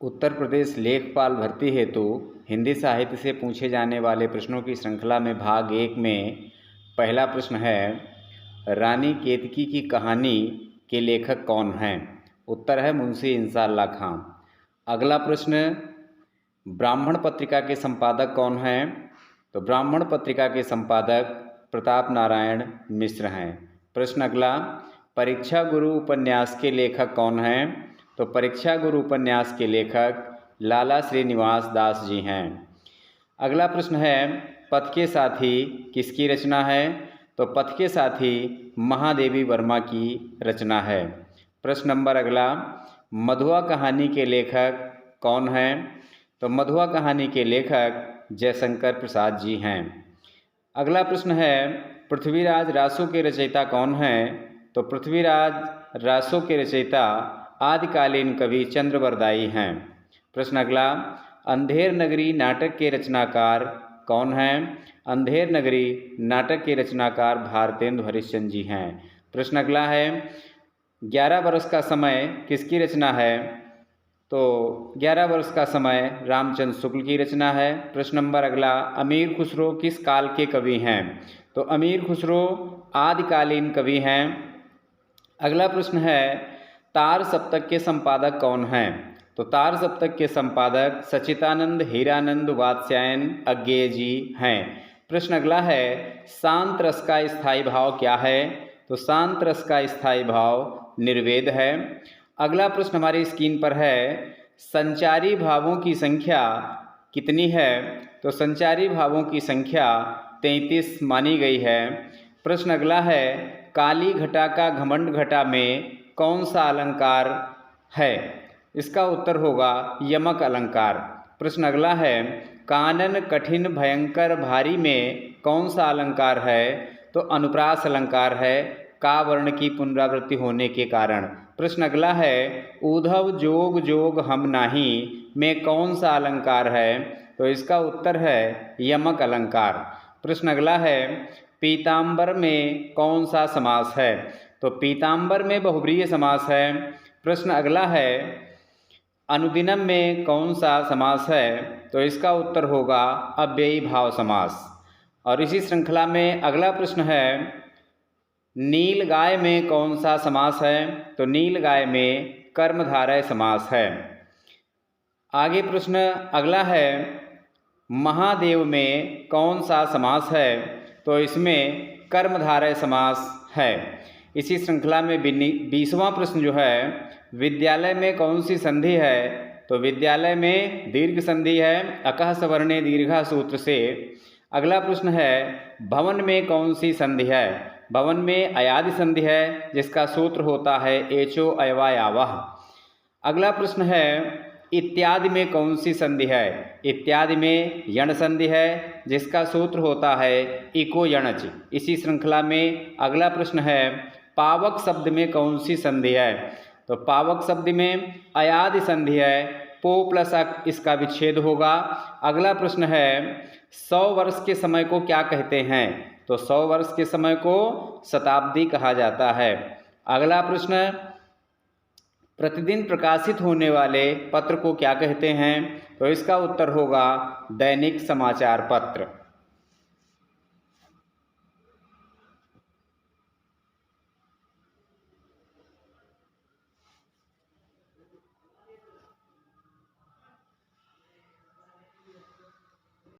उत्तर प्रदेश लेखपाल भर्ती हेतु हिंदी साहित्य से पूछे जाने वाले प्रश्नों की श्रृंखला में भाग 1 में पहला प्रश्न है, रानी केतकी की कहानी के लेखक कौन हैं? उत्तर है मुंशी इंसाअल्लाह खां। अगला प्रश्न, ब्राह्मण पत्रिका के संपादक कौन हैं? तो ब्राह्मण पत्रिका के संपादक प्रताप नारायण मिश्र हैं। प्रश्न अगला, परीक्षा गुरु उपन्यास के लेखक कौन हैं? तो परीक्षा गुरु उपन्यास के लेखक लाला श्रीनिवास दास जी हैं। अगला प्रश्न है, पथ के साथी किसकी रचना है? तो पथ के साथी महादेवी वर्मा की रचना है। प्रश्न नंबर अगला, मधुआ कहानी के लेखक कौन हैं? तो मधुआ कहानी के लेखक जयशंकर प्रसाद जी हैं। अगला प्रश्न है, पृथ्वीराज रासो के रचयिता कौन हैं? तो पृथ्वीराज रासो के रचयिता आदिकालीन कवि चंद्रवरदायी हैं। प्रश्न अगला, अंधेर नगरी नाटक के रचनाकार कौन हैं? अंधेर नगरी नाटक के रचनाकार भारतेंदु हरिश्चंद्र जी हैं। प्रश्न अगला है, 11 वर्ष का समय किसकी रचना है? तो 11 वर्ष का समय रामचंद्र शुक्ल की रचना है। प्रश्न नंबर अगला, अमीर खुसरो किस काल के कवि हैं? तो अमीर खुसरो आदिकालीन कवि हैं। अगला प्रश्न है, तार सप्तक के संपादक कौन हैं? तो तार सप्तक के संपादक सच्चिदानंद हीरानंद वात्स्यायन अज्ञेय जी हैं। प्रश्न अगला है, शांत रस का स्थायी भाव क्या है? तो शांत रस का स्थायी भाव निर्वेद है। अगला प्रश्न हमारी स्क्रीन पर है, संचारी भावों की संख्या कितनी है? तो संचारी भावों की संख्या 33 मानी गई है। प्रश्न अगला है, काली घटा का घमंड घटा में कौन सा अलंकार है? इसका उत्तर होगा यमक अलंकार। प्रश्न अगला है, कानन कठिन भयंकर भारी में कौन सा अलंकार है? तो अनुप्रास अलंकार है, का वर्ण की पुनरावृत्ति होने के कारण। प्रश्न अगला है, उद्धव जोग जोग हम नाही में कौन सा अलंकार है? तो इसका उत्तर है यमक अलंकार। प्रश्न अगला है, पीताम्बर में कौन सा समास है? तो पीताम्बर में बहुब्रीहि समास है। प्रश्न अगला है, अनुदिनम में कौन सा समास है? तो इसका उत्तर होगा अव्ययी भाव समास। और इसी श्रृंखला में अगला प्रश्न है, नीलगाय में कौन सा समास है? तो नीलगाय में कर्मधारय समास है। आगे प्रश्न अगला है, महादेव में कौन सा समास है? तो इसमें कर्मधारय समास है। इसी श्रृंखला में 20वां प्रश्न जो है, विद्यालय में कौन सी संधि है? तो विद्यालय में दीर्घ संधि है, अकः सवर्णे दीर्घा सूत्र से। अगला प्रश्न है, भवन में कौन सी संधि है? भवन में अयादि संधि है, जिसका सूत्र होता है एचो अयवायावः। अगला प्रश्न है, इत्यादि में कौन सी संधि है? इत्यादि में यण संधि है, जिसका सूत्र होता है इको यणच। इसी श्रृंखला में अगला प्रश्न है, पावक शब्द में कौन सी संधि है? तो पावक शब्द में अयादि संधि है, पो प्लस अक इसका विच्छेद होगा। अगला प्रश्न है, 100 वर्ष के समय को क्या कहते हैं? तो 100 वर्ष के समय को शताब्दी कहा जाता है। अगला प्रश्न, प्रतिदिन प्रकाशित होने वाले पत्र को क्या कहते हैं? तो इसका उत्तर होगा दैनिक समाचार पत्र।